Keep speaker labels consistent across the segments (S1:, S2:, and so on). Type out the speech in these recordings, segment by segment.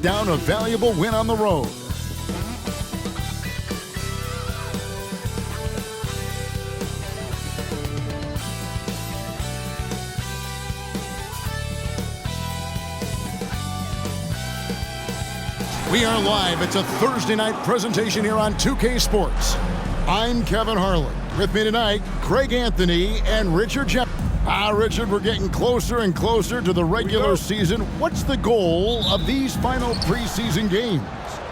S1: down a valuable win on the road. We are live. It's a Thursday night presentation here on 2K Sports. I'm Kevin Harlan. With me tonight, Craig Anthony and Richard Jeff. Richard, we're getting closer and closer to the regular season. What's the goal of these final preseason games?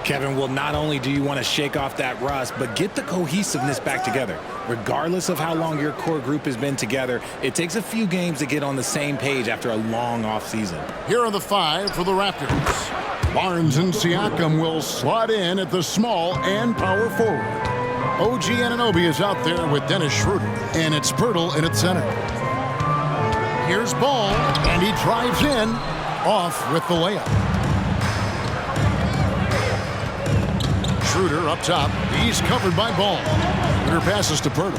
S2: Kevin, well, not only do you want to shake off that rust, but get the cohesiveness back together. Regardless of how long your core group has been together, it takes a few games to get on the same page after a long offseason.
S1: Here are the five for the Raptors. Barnes and Siakam will slot in at the small and power forward. OG Anunoby is out there with Dennis Schroeder, and it's Pirtle in at center. Here's Ball, and he drives in, off with the layup. Schroeder up top. He's covered by Ball. Schroeder passes to Pirtle.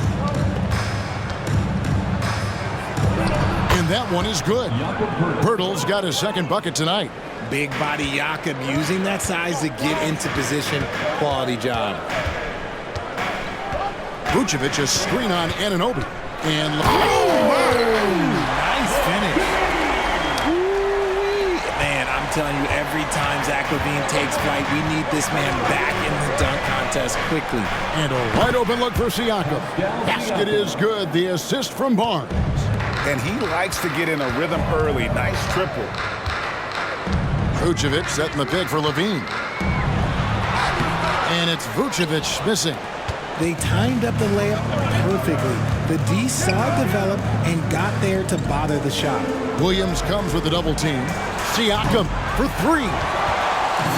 S1: And that one is good. Pirtle's got his second bucket tonight.
S2: Big body Jakob using that size to get into position. Quality job.
S1: Vucevic a screen on Anunoby. And
S2: nice finish. Man, I'm telling you, every time Zach LaVine takes flight, we need this man back in the dunk contest quickly.
S1: And a wide open look for Siakam. Basket is good. The assist from Barnes.
S3: And he likes to get in a rhythm early. Nice triple.
S1: Vucevic setting the pick for LaVine. And it's Vucevic missing.
S2: They timed up the layup perfectly. The D saw it develop and got there to bother the shot.
S1: Williams comes with a double team. Siakam for three.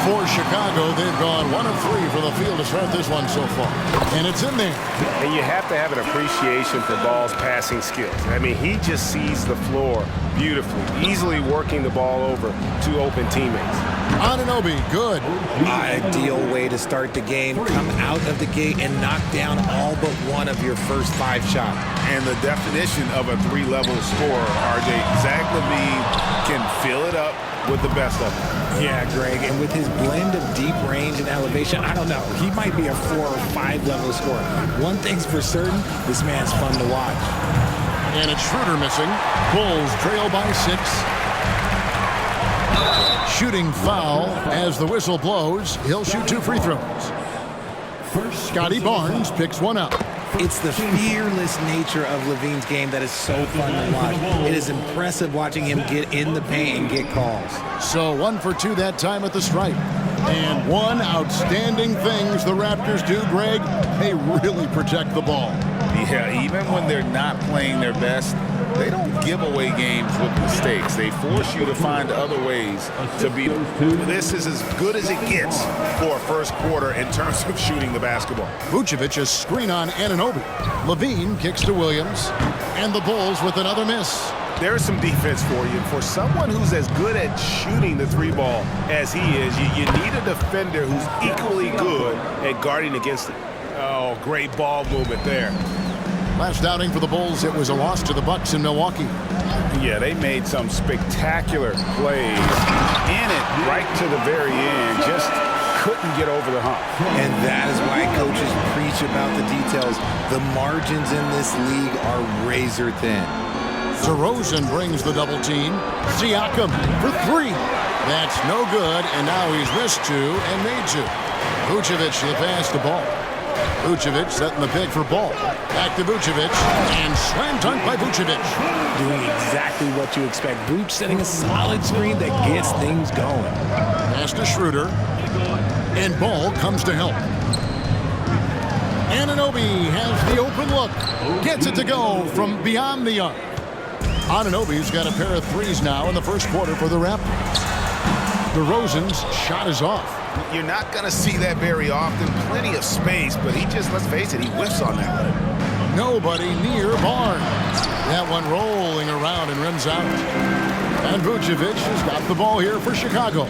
S1: For Chicago, they've gone 1 of 3 for the field to start this one so far. And it's in there.
S3: And you have to have an appreciation for Ball's passing skills. I mean, he just sees the floor beautifully, easily working the ball over to open teammates.
S1: Anunoby, good.
S2: Ideal way to start the game. Come out of the gate and knock down all but one of your first 5 shots.
S3: And the definition of a 3-level scorer, RJ, Zach LaVine can fill it up with the best of them.
S2: Yeah, Greg, and with his blend of deep range and elevation, I don't know. He might be a 4 or 5 level scorer. One thing's for certain, this man's fun to watch.
S1: And it's Schroeder missing. Bulls trail by 6. Shooting foul as the whistle blows. He'll shoot 2 free throws. Scotty Barnes picks one up.
S2: It's the fearless nature of LaVine's game that is so fun to watch. It is impressive watching him get in the paint and get calls.
S1: So 1 for 2 that time at the stripe. And one outstanding things the Raptors do, Greg, they really protect the ball.
S3: Yeah, even when they're not playing their best, they don't give away games with mistakes. They force you to find other ways to beat them. This is as good as it gets for a first quarter in terms of shooting the basketball.
S1: Vucevic a screen on Anunoby. LaVine kicks to Williams. And the Bulls with another miss.
S3: There's some defense for you. For someone who's as good at shooting the 3-ball as he is, you need a defender who's equally good at guarding against it. Oh, great ball movement there.
S1: Last outing for the Bulls, it was a loss to the Bucks in Milwaukee.
S3: Yeah, they made some spectacular plays in it right to the very end. Just couldn't get over the hump.
S2: And that is why coaches preach about the details. The margins in this league are razor thin.
S1: DeRozan brings the double team. Siakam for 3. That's no good, and now he's missed 2 and made 2. Vucevic the pass to Ball. Vucevic setting the pick for Ball. Back to Vucevic, and slam dunk by Vucevic.
S2: Doing exactly what you expect. Vuce setting a solid screen that gets things going.
S1: Pass to Schroeder, and Ball comes to help. Anunoby has the open look. Gets it to go from beyond the arc. Anunoby's got a pair of 3s now in the first quarter for the Raptors. DeRozan's shot is off.
S3: You're not going to see that very often. Plenty of space, but he just, let's face it, he whiffs on that one.
S1: Nobody near Barnes. That one rolling around and rims out. And Vucevic has got the ball here for Chicago.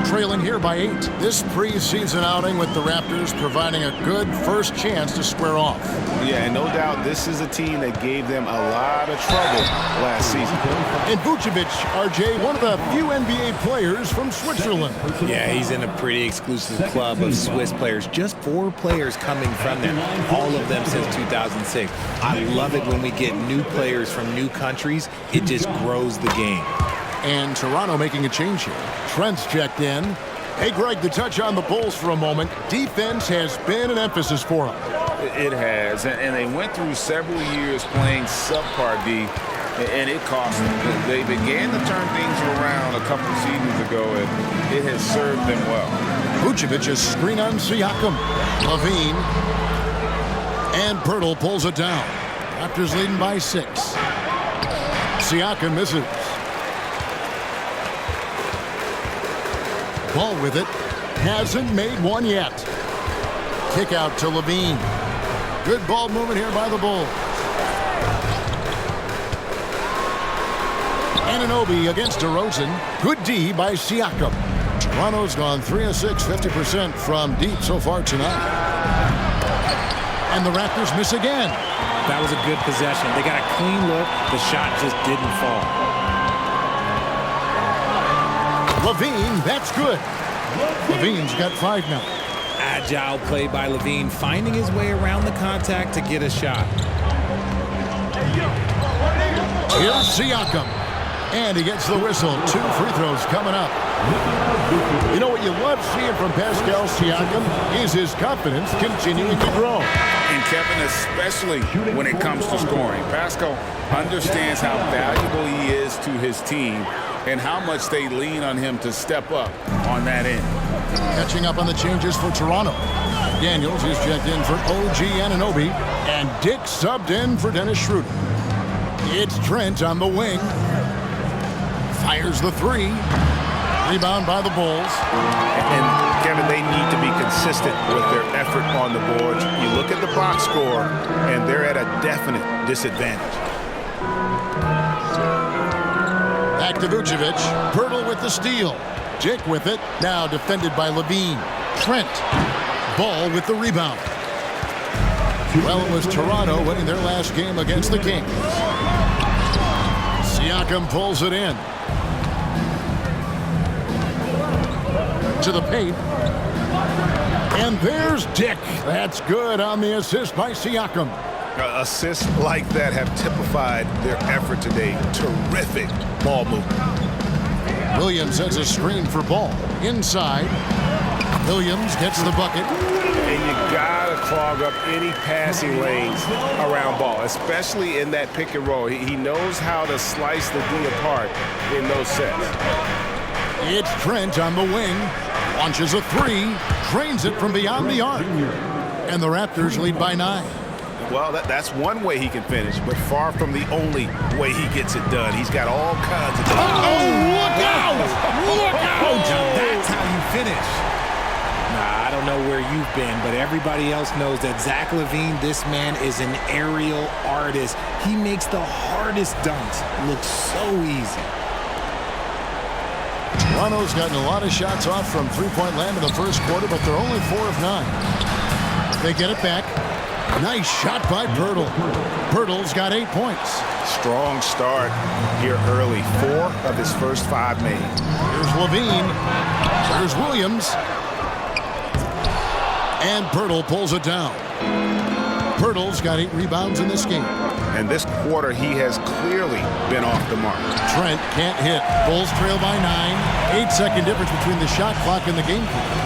S1: trailing here by 8. This preseason outing with the Raptors providing a good first chance to square off.
S3: Yeah, and no doubt this is a team that gave them a lot of trouble last season.
S1: And Vucevic, RJ, one of the few NBA players from Switzerland.
S2: Yeah, he's in a pretty exclusive club of Swiss players. Just 4 players coming from there, all of them since 2006. I love it when we get new players from new countries. It just grows the game.
S1: And Toronto making a change here. Trent's checked in. Hey, Greg, the touch on the Bulls for a moment. Defense has been an emphasis for them.
S3: It has, and they went through several years playing subpar D, and it cost them. They began to turn things around a couple seasons ago, and it has served them well.
S1: Vucevic is screen on Siakam. Levine. And Pirtle pulls it down. Raptors leading by 6. Siakam misses. Ball with it. Hasn't made one yet. Kick out to Levine. Good ball movement here by the Bulls. Anunoby against DeRozan. Good D by Siakam. Toronto's gone 3 of 6, 50% from deep so far tonight. And the Raptors miss again.
S2: That was a good possession. They got a clean look. The shot just didn't fall.
S1: Levine, that's good. Levine's got 5 now.
S2: Agile play by Levine, finding his way around the contact to get a shot.
S1: Here's Siakam. And he gets the whistle. 2 free throws coming up. You know what you love seeing from Pascal Siakam is his confidence continuing to grow.
S3: And Kevin, especially when it comes to scoring. Pascal understands how valuable he is to his team and how much they lean on him to step up on that end.
S1: Catching up on the changes for Toronto. Daniels is checked in for OG Anunoby, and Dick subbed in for Dennis Schroeder. It's Trent on the wing. Fires the 3. Rebound by the Bulls.
S4: And Kevin, they need to be consistent with their effort on the boards. You look at the box score, and they're at a definite disadvantage.
S1: Back to Vucevic. Pirtle with the steal. Dick with it. Now defended by Levine. Trent. Ball with the rebound. Well, it was Toronto winning their last game against the Kings. Siakam pulls it in. To the paint. And there's Dick. That's good on the assist by Siakam.
S4: Assists like that have typified their effort today. Terrific ball movement.
S1: Williams has a screen for Ball. Inside. Williams gets the bucket.
S4: And you gotta clog up any passing lanes around Ball, especially in that pick and roll. He knows how to slice the D apart in those sets.
S1: It's Trent on the wing. Launches a 3. Drains it from beyond the arc. And the Raptors lead by 9.
S4: Well, that's one way he can finish, but far from the only way he gets it done. He's got all kinds of...
S1: Look out! Look out!
S2: Now that's how you finish. Nah, I don't know where you've been, but everybody else knows that Zach LaVine, this man is an aerial artist. He makes the hardest dunks look so easy.
S1: Toronto's gotten a lot of shots off from three-point land in the first quarter, but they're only 4 of 9. They get it back. Nice shot by Pirtle. Pirtle's got 8 points.
S4: Strong start here early. 4 of his first 5 made.
S1: Here's Levine. Here's Williams. And Pirtle pulls it down. Pirtle's got 8 rebounds in this game.
S4: And this quarter, he has clearly been off the mark.
S1: Trent can't hit. Bulls trail by 9. 8-second difference between the shot clock and the game clock.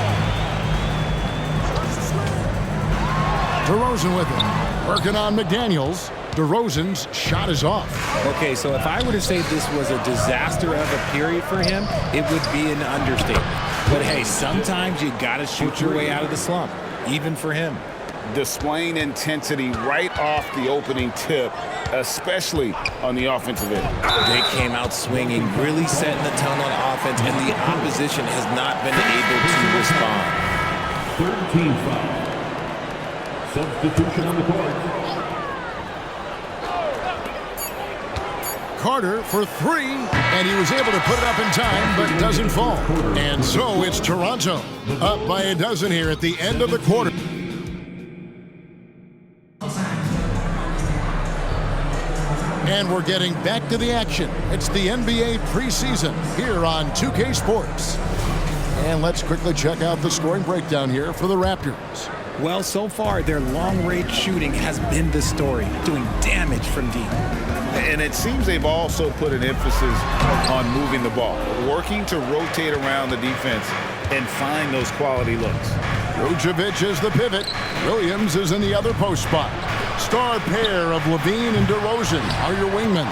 S1: DeRozan with it. Working on McDaniels. DeRozan's shot is off.
S2: Okay, so if I were to say this was a disaster of a period for him, it would be an understatement. But hey, sometimes you got to shoot your way out of the slump, even for him.
S3: Displaying intensity right off the opening tip, especially on the offensive end.
S2: They came out swinging, really setting the tone on offense, and the opposition has not been able to respond.
S5: 13 foul. Substitution on the court.
S1: Carter for three, and he was able to put it up in time, but doesn't fall. And so it's Toronto up by a dozen here at the end of the quarter. And we're getting back to the action. It's the NBA preseason here on 2K Sports. And let's quickly check out the scoring breakdown here for the Raptors.
S2: Well, so far, their long-range shooting has been the story, doing damage from deep.
S3: And it seems they've also put an emphasis on moving the ball, working to rotate around the defense and find those quality looks.
S1: Vucevic is the pivot. Williams is in the other post spot. Star pair of Levine and DeRozan are your wingmen.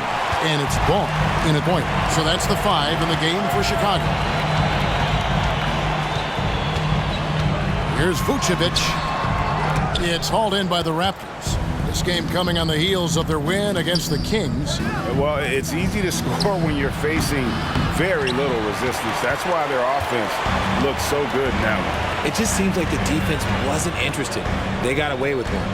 S1: And it's Ball in a point. So that's the 5 in the game for Chicago. Here's Vucevic. It's hauled in by the Raptors. This game coming on the heels of their win against the Kings.
S4: Well, it's easy to score when you're facing very little resistance. That's why their offense looks so good now.
S2: It just seems like the defense wasn't interested. They got away with one.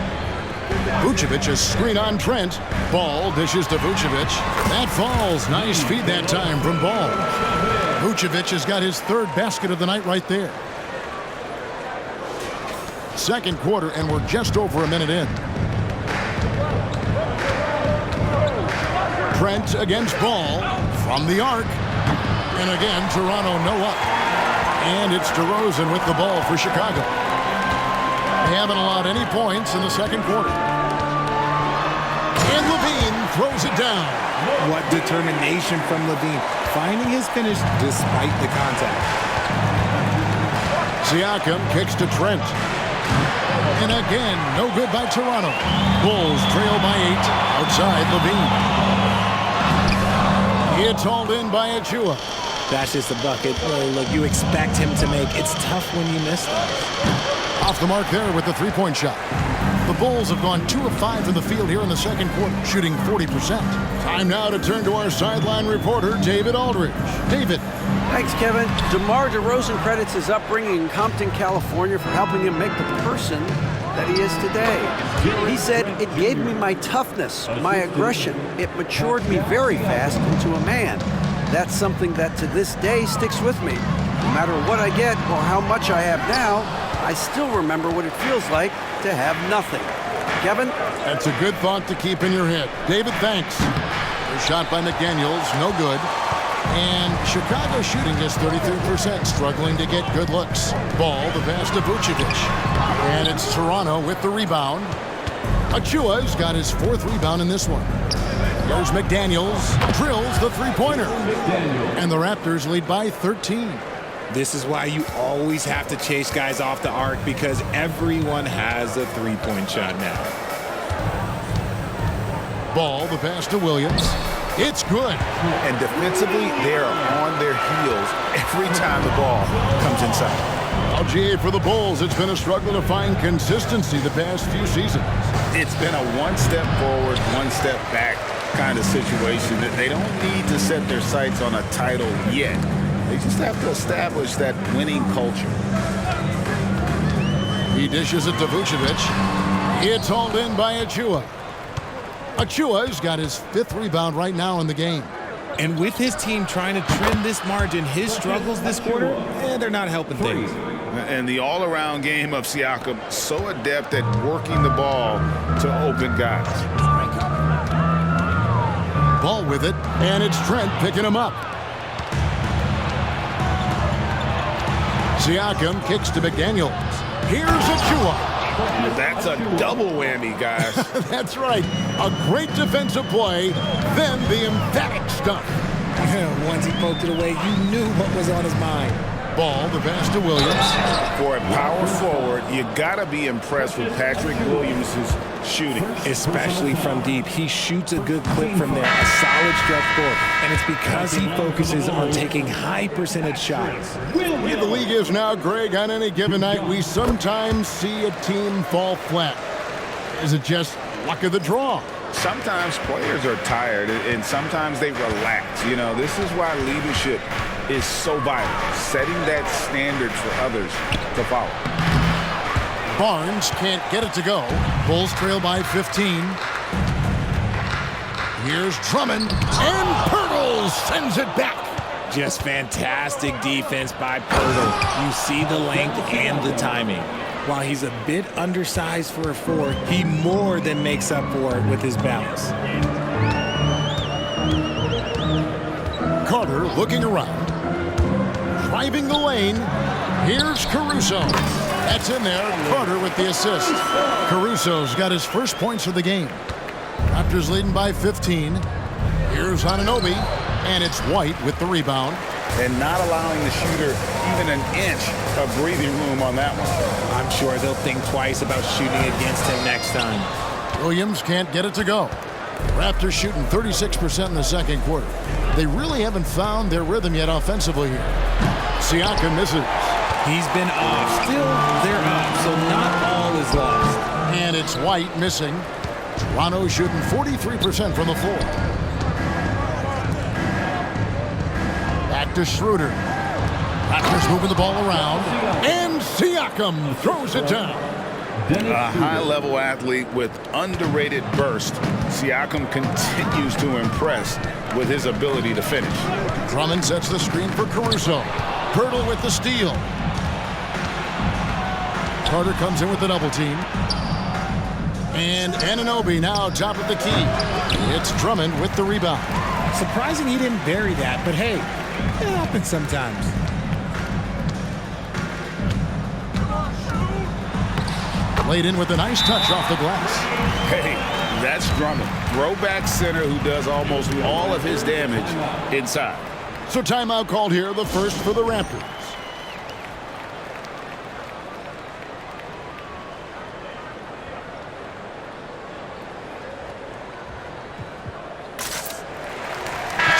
S1: Vucevic is screen on Trent. Ball dishes to Vucevic. That falls. Nice feed that time from Ball. Vucevic has got his 3rd basket of the night right there. Second quarter, and we're just over a minute in. Trent against Ball from the arc. And again, Toronto no up. And it's DeRozan with the ball for Chicago. They haven't allowed any points in the second quarter. And Levine throws it down.
S2: What determination from Levine, finding his finish despite the contact. Siakam
S1: kicks to Trent. And again, no good by Toronto. Bulls trail by 8 outside Levine. It's hauled in by Achua.
S2: That's just a bucket. Look, you expect him to make. It's tough when you miss them.
S1: Off the mark there with the three-point shot. The Bulls have gone 2 of 5 in the field here in the second quarter, shooting 40%. Time now to turn to our sideline reporter, David Aldridge. David.
S5: Thanks, Kevin. DeMar DeRozan credits his upbringing in Compton, California for helping him make the person that he is today. He said, "It gave me my toughness, my aggression. It matured me very fast into a man. That's something that to this day sticks with me. No matter what I get or how much I have now, I still remember what it feels like to have nothing." Kevin?
S1: That's a good thought to keep in your head. David, thanks. A shot by McDaniels, no good. And Chicago shooting just 33%, struggling to get good looks. Ball, the pass to Vucevic. And it's Toronto with the rebound. Achua's got his 4th rebound in this one. Here's McDaniels, drills the three-pointer. And the Raptors lead by 13.
S2: This is why you always have to chase guys off the arc, because everyone has a three-point shot now.
S1: Ball, the pass to Williams. It's good.
S3: And defensively, they are on their heels every time the ball comes inside.
S1: LGA for the Bulls. It's been a struggle to find consistency the past few seasons.
S3: It's been a one step forward, one step back kind of situation. That they don't need to set their sights on a title yet. They just have to establish that winning culture.
S1: He dishes it to Vucevic. It's hauled in by Achua. Achua's got his 5th rebound right now in the game.
S2: And with his team trying to trim this margin, his struggles this quarter, they're not helping things.
S3: And the all-around game of Siakam, so adept at working the ball to open guys.
S1: Ball with it, and it's Trent picking him up. Siakam kicks to McDaniels. Here's Achua.
S4: That's a double whammy, guys.
S1: That's right. A great defensive play, then the emphatic stuff.
S2: Once he poked it away, you knew what was on his mind.
S1: Ball, the pass to Williams.
S4: For a power forward, you got to be impressed with Patrick Williams' shooting.
S2: Especially from deep. He shoots a good clip from there, a solid stretch forward. And it's because he focuses on taking high percentage shots.
S1: The way the league is now, Greg, on any given night, we sometimes see a team fall flat. Is it just luck of the draw?
S3: Sometimes players are tired, and sometimes they relax. You know, this is why leadership is so vital, setting that standard for others to follow.
S1: Barnes can't get it to go. Bulls trail by 15. Here's Drummond, and Pirtle sends it back.
S2: Just fantastic defense by Pirtle. You see the length and the timing. While he's a bit undersized for a 4, he more than makes up for it with his balance.
S1: Carter looking around. Driving the lane. Here's Caruso. That's in there. Carter with the assist. Caruso's got his first points of the game. Raptors leading by 15. Here's Anunoby. And it's White with the rebound.
S3: And not allowing the shooter even an inch of breathing room on that one.
S2: I'm sure they'll think twice about shooting against him next time.
S1: Williams can't get it to go. Raptors shooting 36% in the second quarter. They really haven't found their rhythm yet offensively here. Siakam misses.
S2: He's been off. Still, they're up, so not all is lost.
S1: And it's White missing. Toronto shooting 43% from the floor. Back to Schroeder. Raptors moving the ball around. And Siakam throws it down.
S3: A high-level athlete with underrated burst. Siakam continues to impress with his ability to finish.
S1: Drummond sets the screen for Caruso. Pirtle with the steal. Carter comes in with the double team. And Anunoby now top of the key. It's Drummond with the rebound.
S2: Surprising he didn't bury that, but hey, it happens sometimes.
S1: Laid in with a nice touch off the glass.
S3: Hey, that's Drummond. Throwback center who does almost all of his damage inside.
S1: So timeout called here, the first for the Raptors.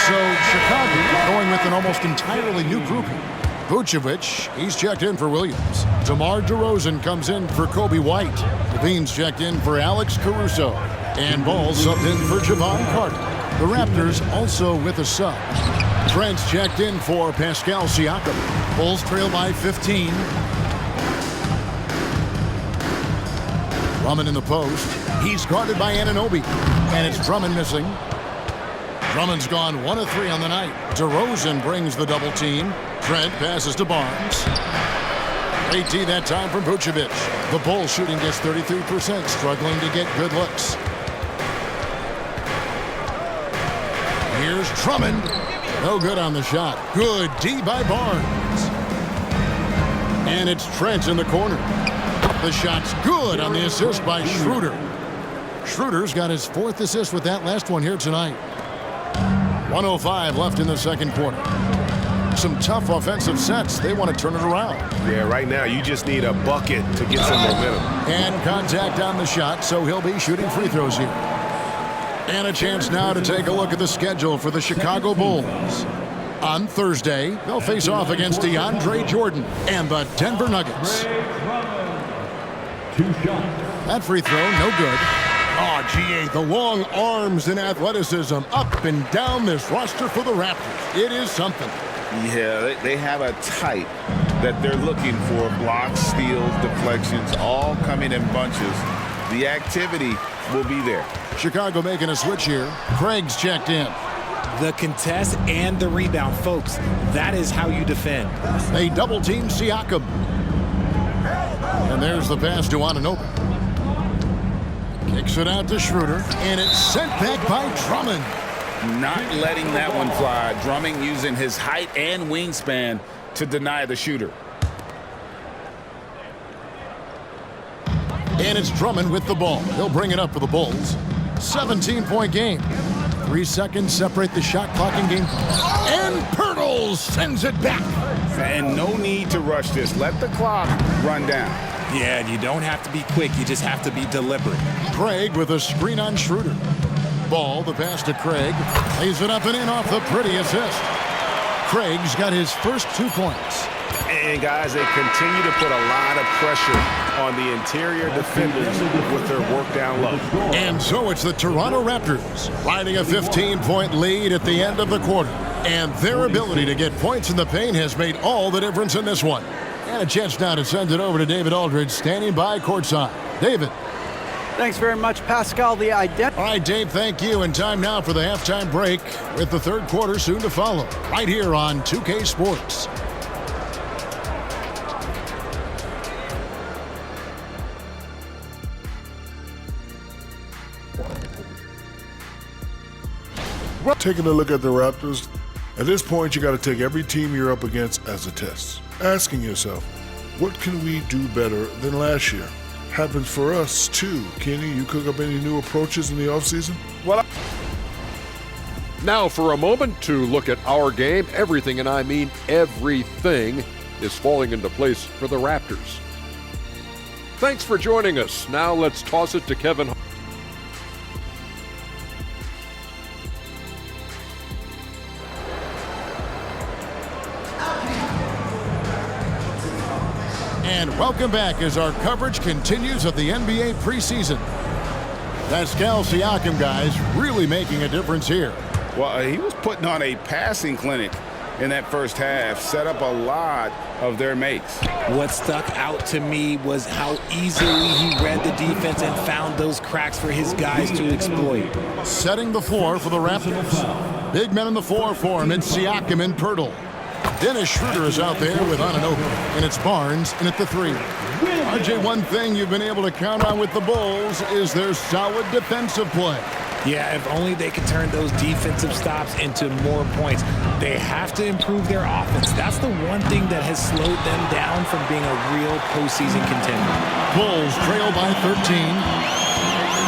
S1: So Chicago going with an almost entirely new grouping. Vucevic, he's checked in for Williams. DeMar DeRozan comes in for Kobe White. Levine's checked in for Alex Caruso. And Ball subbed in for Javon Carter. The Raptors also with a sub. Trent's checked in for Pascal Siakam. Bulls trail by 15. Drummond in the post. He's guarded by Anunoby. And it's Drummond missing. Drummond's gone 1 of 3 on the night. DeRozan brings the double team. Trent passes to Barnes. Great D that time from Vucevic. The Bulls shooting just 33%, struggling to get good looks. Here's Drummond. No good on the shot. Good D by Barnes. And it's Trent in the corner. The shot's good on the assist by Schroeder. Schroeder's got his 4th assist with that last one here tonight. 1:05 left in the second quarter. Some tough offensive sets. They want to turn it around.
S4: Yeah, right now you just need a bucket to get some momentum.
S1: And contact on the shot, so he'll be shooting free throws here. And a chance now to take a look at the schedule for the Chicago Bulls. On Thursday, they'll face off against DeAndre Jordan and the Denver Nuggets. That free throw, no good. Oh, GA, the long arms and athleticism up and down this roster for the Raptors. It is something.
S3: Yeah, they have a type that they're looking for. Blocks, steals, deflections, all coming in bunches. The activity will be there.
S1: Chicago making a switch here. Craig's checked in.
S2: The contest and the rebound, folks. That is how you defend.
S1: They double team Siakam. And there's the pass to Anunoby. Kicks it out to Schroeder. And it's sent back by Drummond.
S3: Not letting that one fly. Drummond using his height and wingspan to deny the shooter.
S1: And it's Drummond with the ball. He'll bring it up for the Bulls. 17-point game. 3 seconds separate the shot clock and game clock. And Pirtle sends it back.
S3: And no need to rush this. Let the clock run down.
S2: Yeah, and you don't have to be quick. You just have to be deliberate.
S1: Craig with a screen on Schroeder. Ball, the pass to Craig. Lays it up and in off the pretty assist. Craig's got his first 2 points.
S4: And guys, they continue to put a lot of pressure on the interior defenders with their work down low.
S1: And so it's the Toronto Raptors riding a 15-point lead at the end of the quarter. And their ability to get points in the paint has made all the difference in this one. And a chance now to send it over to David Aldridge, standing by courtside. David.
S5: Thanks very much, Pascal. The identity.
S1: All right, Dave, thank you. And time now for the halftime break with the third quarter soon to follow. Right here on 2K Sports.
S6: Taking a look at the Raptors, at this point you got to take every team you're up against as a test. Asking yourself, what can we do better than last year? Happens for us too. Kenny, you cook up any new approaches in the offseason?
S3: Well,
S7: Now for a moment to look at our game. Everything, and I mean everything, is falling into place for the Raptors. Thanks for joining us. Now let's toss it to Kevin.
S1: And welcome back as our coverage continues of the NBA preseason. Pascal Siakam, guys, really making a difference here.
S3: well, he was putting on a passing clinic in that first half, set up a lot of their makes.
S2: What stuck out to me was how easily he read the defense and found those cracks for his guys to exploit.
S1: Setting the floor for the Raptors. Big men in the floor for him. It's Siakam and Pirtle. Dennis Schroeder is out there with Anunoby, and it's Barnes in at the 3. RJ, one thing you've been able to count on with the Bulls is their solid defensive play.
S2: Yeah, if only they could turn those defensive stops into more points. They have to improve their offense. That's the one thing that has slowed them down from being a real postseason contender.
S1: Bulls trail by 13.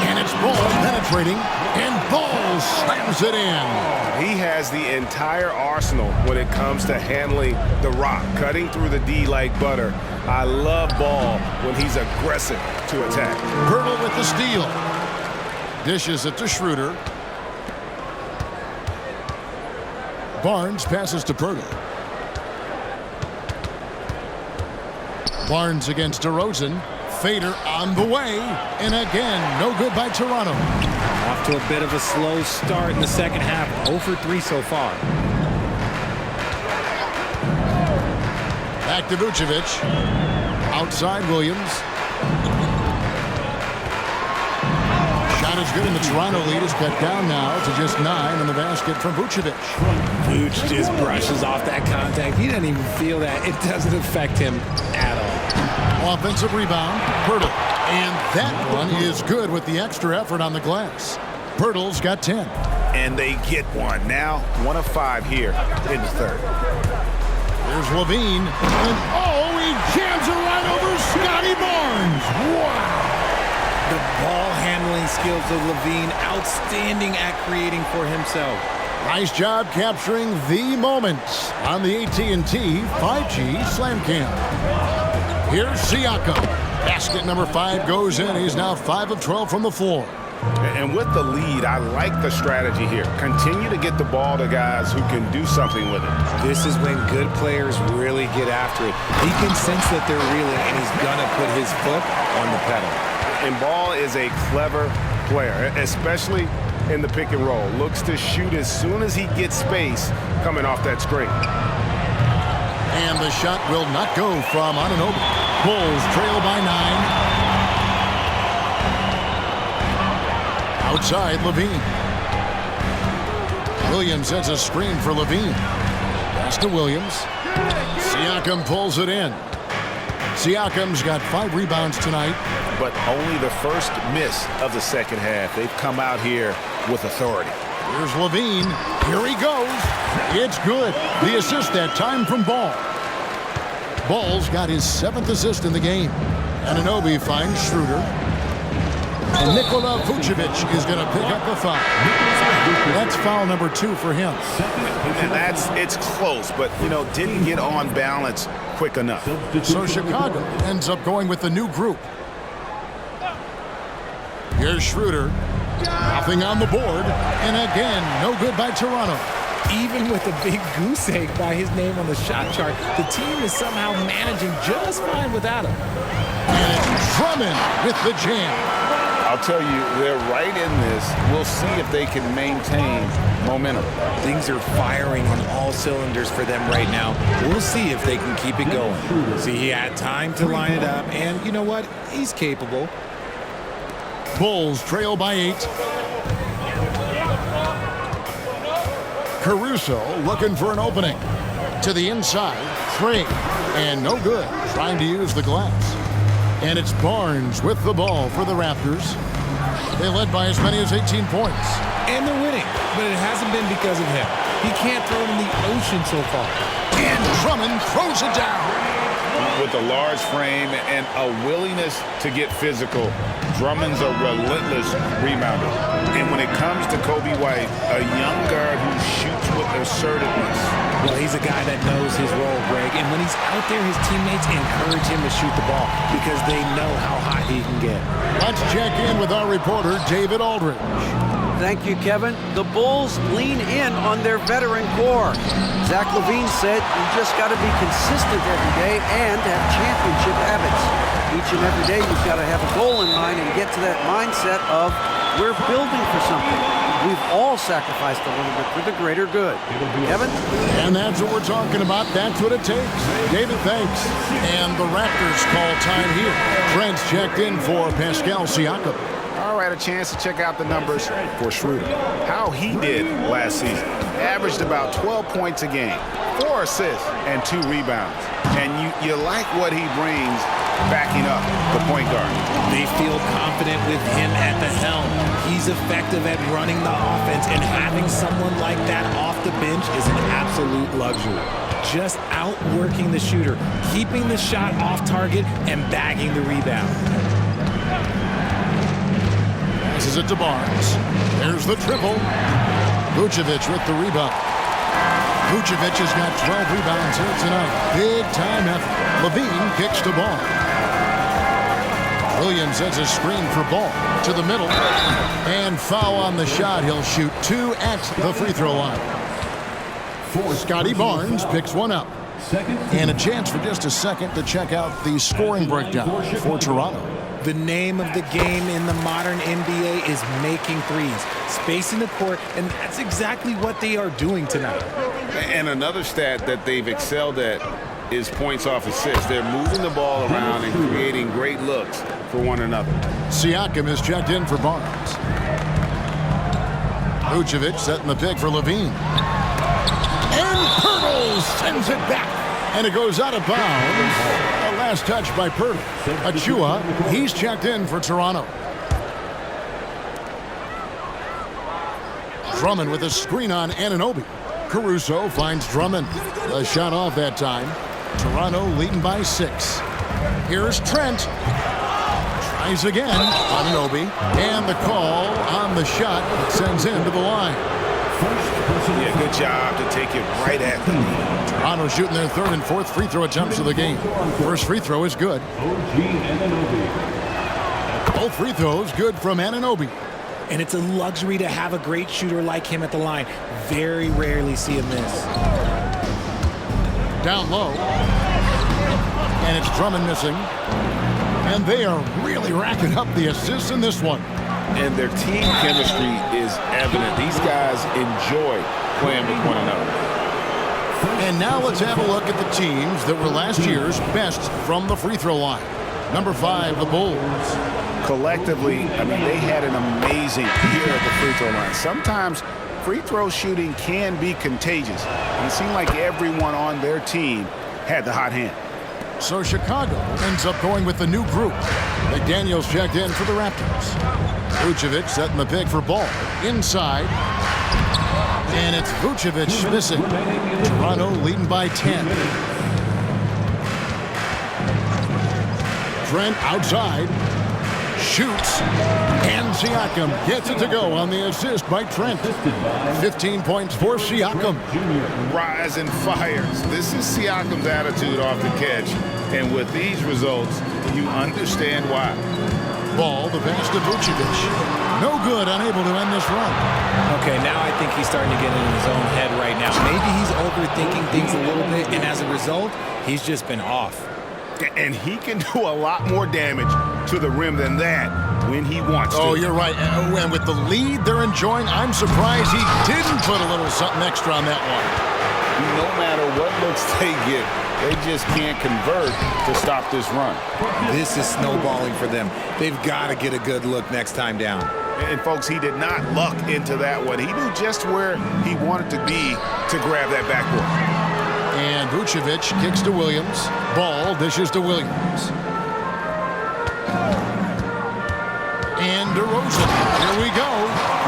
S1: And it's Ball penetrating, and Ball slams it in.
S4: He has the entire arsenal when it comes to handling the rock, cutting through the D like butter. I love Ball when he's aggressive to attack.
S1: Pirtle with the steal. Dishes it to Schroeder. Barnes passes to Pirtle. Barnes against DeRozan. Fader on the way, and again, no good by Toronto.
S2: Off to a bit of a slow start in the second half. 0 for 3 so far.
S1: Back to Vucevic. Outside Williams. Shot is good, and the Toronto lead is cut down now to just 9 in the basket from Vucevic.
S2: Vuce just brushes off that contact. He doesn't even feel that. It doesn't affect him at all.
S1: Offensive rebound, Pirtle. And that one is good with the extra effort on the glass. Pirtle's got 10.
S3: And they get one. Now 1 of 5 here in the third.
S1: Here's Levine. And he jams it right over Scotty Barnes. Wow.
S2: The ball handling skills of Levine, outstanding at creating for himself.
S1: Nice job capturing the moment on the AT&T 5G Slam Cam. Here's Siakam. Basket number 5 goes in. He's now 5 of 12 from the floor.
S3: And with the lead, I like the strategy here. Continue to get the ball to guys who can do something with it.
S2: This is when good players really get after it. He can sense that they're reeling, and he's going to put his foot on the pedal.
S4: And Ball is a clever player, especially in the pick and roll. Looks to shoot as soon as he gets space coming off that screen.
S1: And the shot will not go from Anunoby. Bulls trail by 9. Outside Levine. Williams sets a screen for Levine. Pass to Williams. Siakam pulls it in. Siakam's got 5 rebounds tonight.
S3: But only the first miss of the second half. They've come out here with authority.
S1: Here's Levine. Here he goes. It's good. The assist that time from Ball. Ball's got his 7th assist in the game. Anunoby finds Schroeder. And Nikola Vucevic is going to pick up the foul. That's foul number 2 for him.
S3: And it's close, but, didn't get on balance quick enough.
S1: So Chicago ends up going with the new group. Here's Schroeder. Nothing on the board. And again, no good by Toronto.
S2: Even with a big goose egg by his name on the shot chart, the team is somehow managing just fine without him.
S1: And it's Drummond with the jam.
S3: I'll tell you, they're right in this. We'll see if they can maintain momentum.
S2: Things are firing on all cylinders for them right now. We'll see if they can keep it going. See, he had time to line it up, and you know what? He's capable.
S1: Bulls trail by 8. Caruso looking for an opening. To the inside, Trey, and no good, trying to use the glass. And it's Barnes with the ball for the Raptors. They led by as many as 18 points.
S2: And they're winning, but it hasn't been because of him. He can't throw it in the ocean so far.
S1: And Drummond throws it down.
S3: With a large frame and a willingness to get physical, Drummond's a relentless rebounder. And when it comes to Kobe White, a young guard who shoots with assertiveness.
S2: Well, he's a guy that knows his role, Greg. And when he's out there, his teammates encourage him to shoot the ball because they know how hot he can get.
S1: Let's check in with our reporter, David Aldridge.
S5: Thank you, Kevin. The Bulls lean in on their veteran core. Zach LaVine said, you just got to be consistent every day and have championship habits. Each and every day, you've got to have a goal in mind and get to that mindset of we're building for something. We've all sacrificed a little bit for the greater good. Kevin?
S1: And that's what we're talking about. That's what it takes. David, thanks. And the Raptors call time here. Trent's checked in for Pascal Siakam.
S3: All right, a chance to check out the numbers for Schroeder. How he did last season. Averaged about 12 points a game, 4 assists, and 2 rebounds. And you like what he brings backing up the point guard.
S2: They feel confident with him at the helm. He's effective at running the offense, and having someone like that off the bench is an absolute luxury. Just outworking the shooter, keeping the shot off target, and bagging the rebound.
S1: Passes it to Barnes. There's the triple. Vucevic with the rebound. Vucevic has got 12 rebounds here tonight. Big time effort. LaVine kicks to Ball. Williams sends a screen for Ball to the middle. And foul on the shot. He'll shoot 2 at the free throw line. Scotty Barnes picks one up. And a chance for just a second to check out the scoring breakdown for Toronto.
S2: The name of the game in the modern NBA is making threes, spacing the court, and that's exactly what they are doing tonight.
S3: And another stat that they've excelled at is points off assists. They're moving the ball around and creating great looks for one another.
S1: Siakam is checked in for Barnes. Vucevic setting the pick for LaVine. And Pirtle sends it back. And it goes out of bounds. A last touch by Pirtle. Achua, he's checked in for Toronto. Drummond with a screen on Anunoby. Caruso finds Drummond. A shot off that time. Toronto leading by 6. Here's Trent. Tries again. Anunoby. And the call on the shot that sends him to the line.
S3: Yeah, good job to take it right at them.
S1: Toronto shooting their 3rd and 4th free throw attempts of the game. First free throw is good. Both free throws good from Anunoby.
S2: And it's a luxury to have a great shooter like him at the line. Very rarely see him miss.
S1: Down low. And it's Drummond missing. And they are really racking up the assists in this one.
S3: And their team chemistry is evident. These guys enjoy playing with one another.
S1: And now let's have a look at the teams that were last year's best from the free throw line. Number 5, the Bulls.
S3: Collectively, I mean, they had an amazing year at the free throw line. Sometimes free throw shooting can be contagious. And it seemed like everyone on their team had the hot hand.
S1: So Chicago ends up going with the new group. McDaniels checked in for the Raptors. Vucevic setting the pick for Ball. Inside. And it's Vucevic missing. Toronto leading by 10. Trent outside. Shoots. And Siakam gets it to go on the assist by Trent. 15 points for Siakam.
S3: Rise and fires. This is Siakam's attitude off the catch. And with these results, you understand why.
S1: Ball, the pass to Vucevic. No good, unable to end this run.
S2: Okay, now I think he's starting to get in his own head right now. Maybe he's overthinking things a little bit, and as a result, he's just been off.
S3: And he can do a lot more damage to the rim than that when he wants to.
S1: Oh, you're right. And with the lead they're enjoying, I'm surprised he didn't put a little something extra on that one.
S3: No matter what looks they get, They just can't convert to stop this run.
S2: This is snowballing for them. They've got to get a good look next time down.
S4: And folks, he did not luck into that one. He knew just where he wanted to be to grab that backboard.
S1: And Vucevic kicks to Williams. Ball dishes to Williams. And DeRozan. Here we go.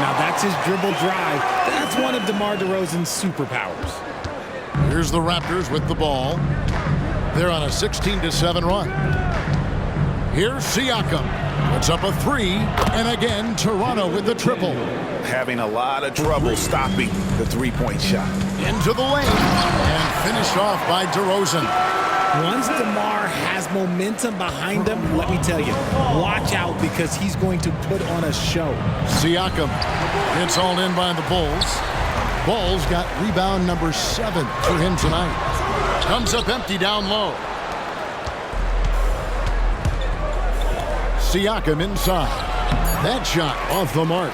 S2: Now that's his dribble drive. That's one of DeMar DeRozan's superpowers.
S1: Here's the Raptors with the ball. They're on a 16-7 run. Here's Siakam. Puts up a three. And again, Toronto with the triple.
S3: Having a lot of trouble stopping the three-point shot.
S1: Into the lane. And finished off by DeRozan.
S2: Once DeMar has momentum behind him, let me tell you, watch out because he's going to put on a show.
S1: Siakam. It's hauled in by the Bulls. Bulls got rebound number 7 for him tonight. Comes up empty down low. Siakam inside. That shot off the mark.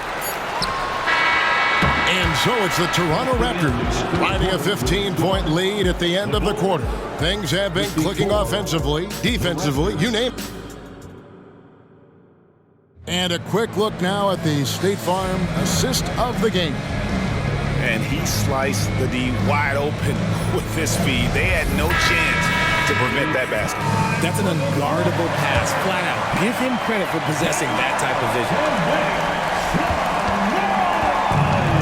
S1: And so it's the Toronto Raptors riding a 15-point lead at the end of the quarter. Things have been clicking offensively, defensively, you name it. And a quick look now at the State Farm assist of the game.
S3: And he sliced the D wide open with this feed. They had no chance to prevent that basket.
S2: That's an unguardable pass, flat out. Give him credit for possessing that type of vision.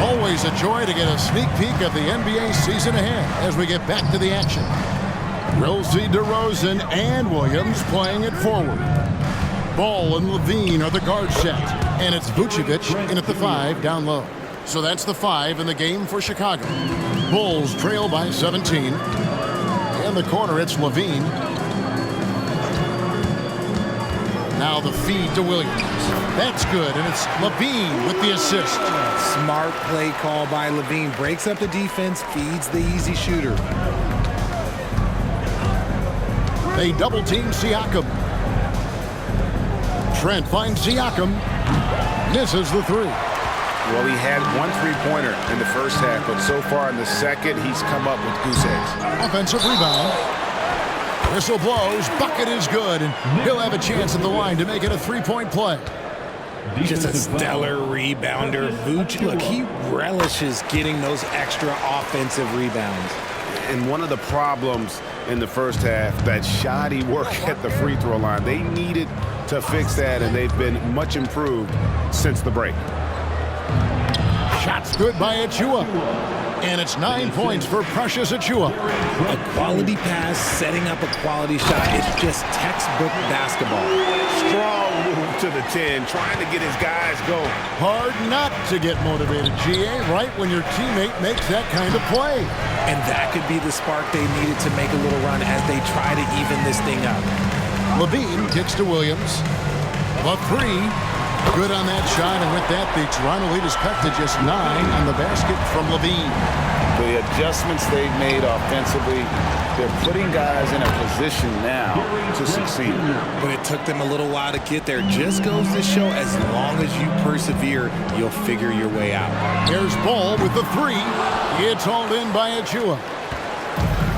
S1: Always a joy to get a sneak peek of the NBA season ahead as we get back to the action. We'll see DeRozan and Williams playing it forward. Ball and Levine are the guard set. And it's Vucevic in at the 5 down low. So that's the 5 in the game for Chicago. Bulls trail by 17. In the corner, it's Levine. Now the feed to Williams. That's good, and it's Levine with the assist.
S2: Smart play call by Levine. Breaks up the defense, feeds the easy shooter.
S1: They double-team Siakam. Trent finds Siakam. Misses the 3.
S3: Well, he had one three-pointer in the first half, but so far in the second, he's come up with goose eggs.
S1: Offensive rebound. Whistle blows. Bucket is good, and he'll have a chance at the line to make it a 3-point play.
S2: Just a stellar rebounder. Vooch, look, he relishes getting those extra offensive rebounds.
S3: And one of the problems in the first half, that shoddy work at the free throw line. They needed to fix that, and they've been much improved since the break.
S1: Shots good by Achua. And it's 9 points for Precious Achua.
S2: A quality pass, setting up a quality shot. It's just textbook basketball.
S3: Strong move to the 10, trying to get his guys going.
S1: Hard not to get motivated, GA, right when your teammate makes that kind of play.
S2: And that could be the spark they needed to make a little run as they try to even this thing up.
S1: Levine kicks to Williams. A 3. Good on that shot, and with that, the Toronto lead is cut to just 9 on the basket from Levine.
S3: The adjustments they've made offensively, they're putting guys in a position now to succeed.
S2: But it took them a little while to get there. Just goes to show as long as you persevere, you'll figure your way out.
S1: Here's Ball with the 3. It's hauled in by Achua.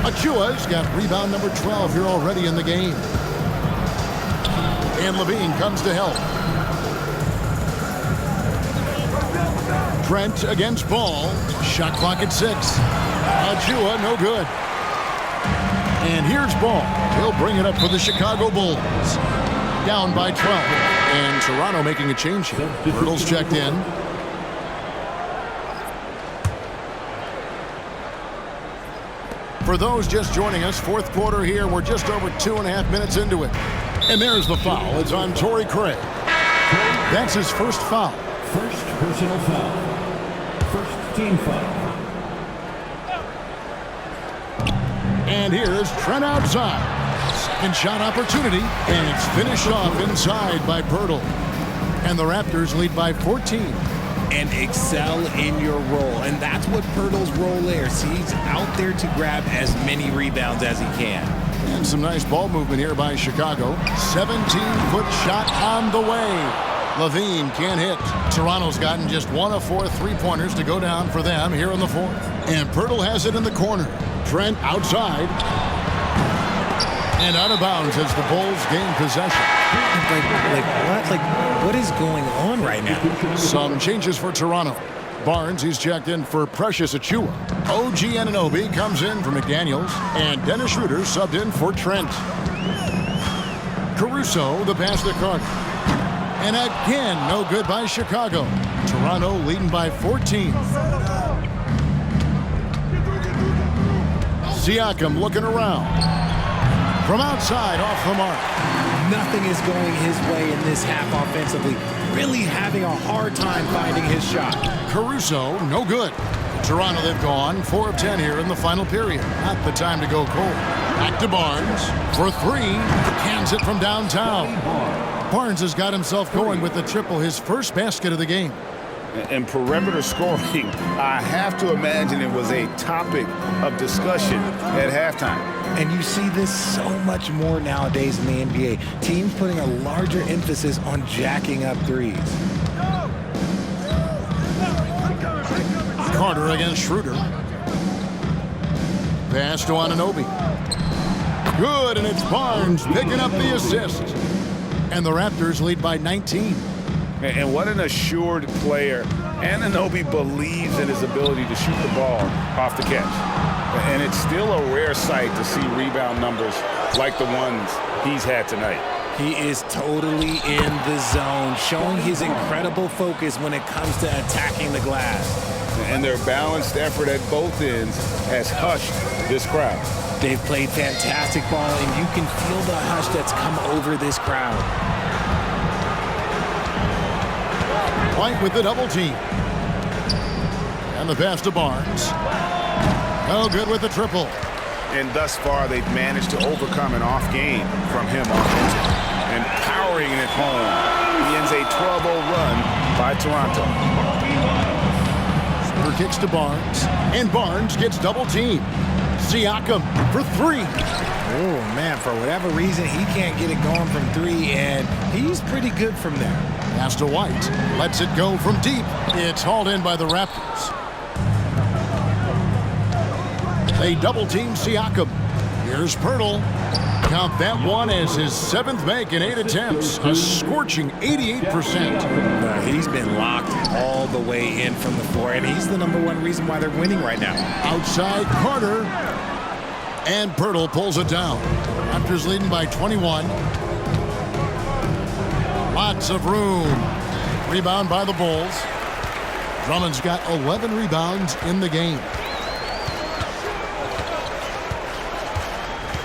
S1: Achua's got rebound number 12 here already in the game. And Levine comes to help. Trent against Ball. Shot clock at 6. Achua, no good. And here's Ball. He'll bring it up for the Chicago Bulls. Down by 12. And Toronto making a change here. Hurdle's checked in. For those just joining us, fourth quarter here. We're just over 2.5 minutes into it. And there's the foul. It's on Torrey Craig. That's his first foul.
S8: First personal foul. First team foul.
S1: And here's Trent outside. Second shot opportunity. And it's finished off inside by Pirtle. And the Raptors lead by 14.
S2: And excel in your role. And that's what Pirtle's role is. He's out there to grab as many rebounds as he can.
S1: And some nice ball movement here by Chicago. 17-foot shot on the way. Levine can't hit. Toronto's gotten just 1 of 4 3-pointers to go down for them here in the fourth. And Pirtle has it in the corner. Trent outside. And out of bounds as the Bulls gain possession.
S2: What is going on right now?
S1: Some changes for Toronto. Barnes, he's checked in for Precious Achiuwa. OG Anunoby comes in for McDaniels. And Dennis Schroeder subbed in for Trent. Caruso, the pass to Carter. And again, no good by Chicago. Toronto leading by 14. Siakam looking around. From outside, off the mark.
S2: Nothing is going his way in this half offensively. Really having a hard time finding his shot.
S1: Caruso, no good. Toronto, they've gone 4 of 10 here in the final period. Not the time to go cold. Back to Barnes for 3. Cans it from downtown. Barnes has got himself going with the triple, his first basket of the game.
S3: And perimeter scoring, I have to imagine it was a topic of discussion at halftime.
S2: And you see this so much more nowadays in the NBA. Teams putting a larger emphasis on jacking up threes.
S1: Carter against Schroeder. Pass to Anunoby. Good, and it's Barnes picking up the assist. And the Raptors lead by 19.
S3: And what an assured player. Anunoby believes in his ability to shoot the ball off the catch. And it's still a rare sight to see rebound numbers like the ones he's had tonight.
S2: He is totally in the zone, showing his incredible focus when it comes to attacking the glass.
S3: And their balanced effort at both ends has hushed this crowd.
S2: They've played fantastic ball, and you can feel the hush that's come over this crowd.
S1: White with the double team. And the pass to Barnes. No good with the triple.
S3: And thus far, they've managed to overcome an off game from him offensively. And powering it home. He ends a 12-0 run by Toronto.
S1: Schroeder kicks to Barnes. And Barnes gets double teamed. Siakam for 3.
S2: Oh, man, for whatever reason, he can't get it going from 3, and he's pretty good from there.
S1: Pass to White. Lets it go from deep. It's hauled in by the Raptors. They double-team Siakam. Here's Pirtle. Count that one as his 7th make in 8 attempts. A scorching 88%.
S2: He's been locked all the way in from the floor, and he's the #1 reason why they're winning right now.
S1: Outside Carter. And Pirtle pulls it down. Raptors leading by 21. Lots of room. Rebound by the Bulls. Drummond's got 11 rebounds in the game.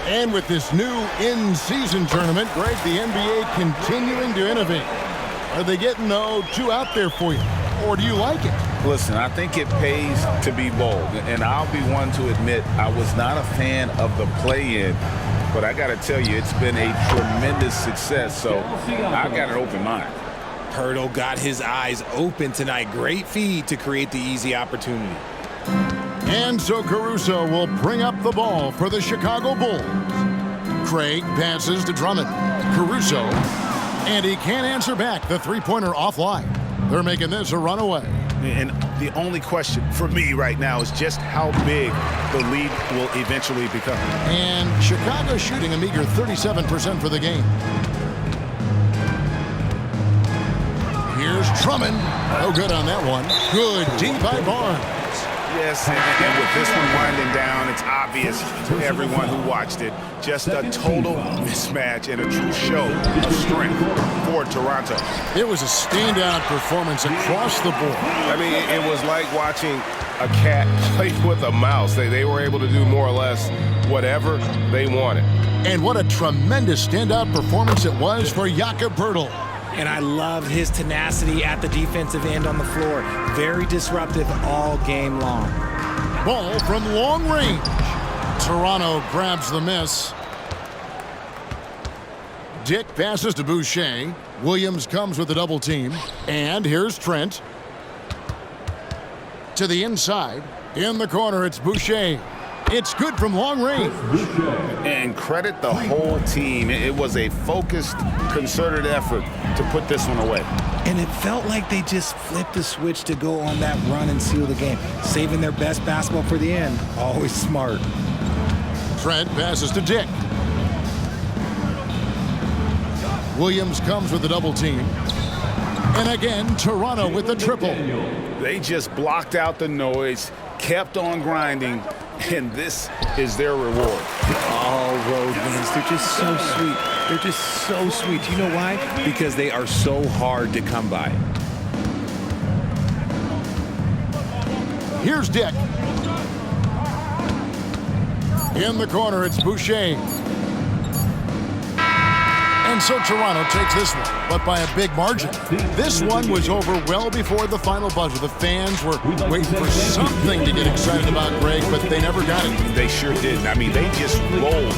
S1: And with this new in-season tournament, Greg, the NBA continuing to innovate. Are they getting, too out there for you? Or do you like it?
S3: Listen, I think it pays to be bold. And I'll be one to admit I was not a fan of the play-in. But I got to tell you, it's been a tremendous success. So I've got an open mind.
S2: Pirtle got his eyes open tonight. Great feed to create the easy opportunity.
S1: And so Caruso will bring up the ball for the Chicago Bulls. Craig passes to Drummond. Caruso, and he can't answer back. The three-pointer offline. They're making this a runaway.
S3: And the only question for me right now is just how big the lead will eventually become.
S1: And Chicago shooting a meager 37% for the game. Here's Drummond. No good on that one. Good deep by Barnes.
S3: Yes, and with this one winding down, it's obvious to everyone who watched it. Just a total mismatch and a true show of strength for Toronto.
S1: It was a standout performance across the board.
S4: I mean, it was like watching a cat play with a mouse. They were able to do more or less whatever they wanted.
S1: And what a tremendous standout performance it was for Jakob Poeltl.
S2: And I love his tenacity at the defensive end on the floor. Very disruptive all game long.
S1: Ball from long range. Toronto grabs the miss. Dick passes to Boucher. Williams comes with a double team. And here's Trent. To the inside. In the corner, it's Boucher. It's good from long range.
S3: And credit the whole team. It was a focused, concerted effort to put this one away.
S2: And it felt like they just flipped the switch to go on that run and seal the game. Saving their best basketball for the end. Always smart.
S1: Trent passes to Dick. Williams comes with a double team. And again, Toronto with the triple.
S3: They just blocked out the noise, kept on grinding, and this is their reward.
S2: All road wins. They're just so sweet. They're just so sweet. You know why? Because they are so hard to come by.
S1: Here's Dick. In the corner, it's Boucher. And so Toronto takes this one, but by a big margin. This one was over well before the final buzzer. The fans were waiting for something to get excited about, Greg, but they never got it.
S3: They sure didn't. I mean, they just rolled.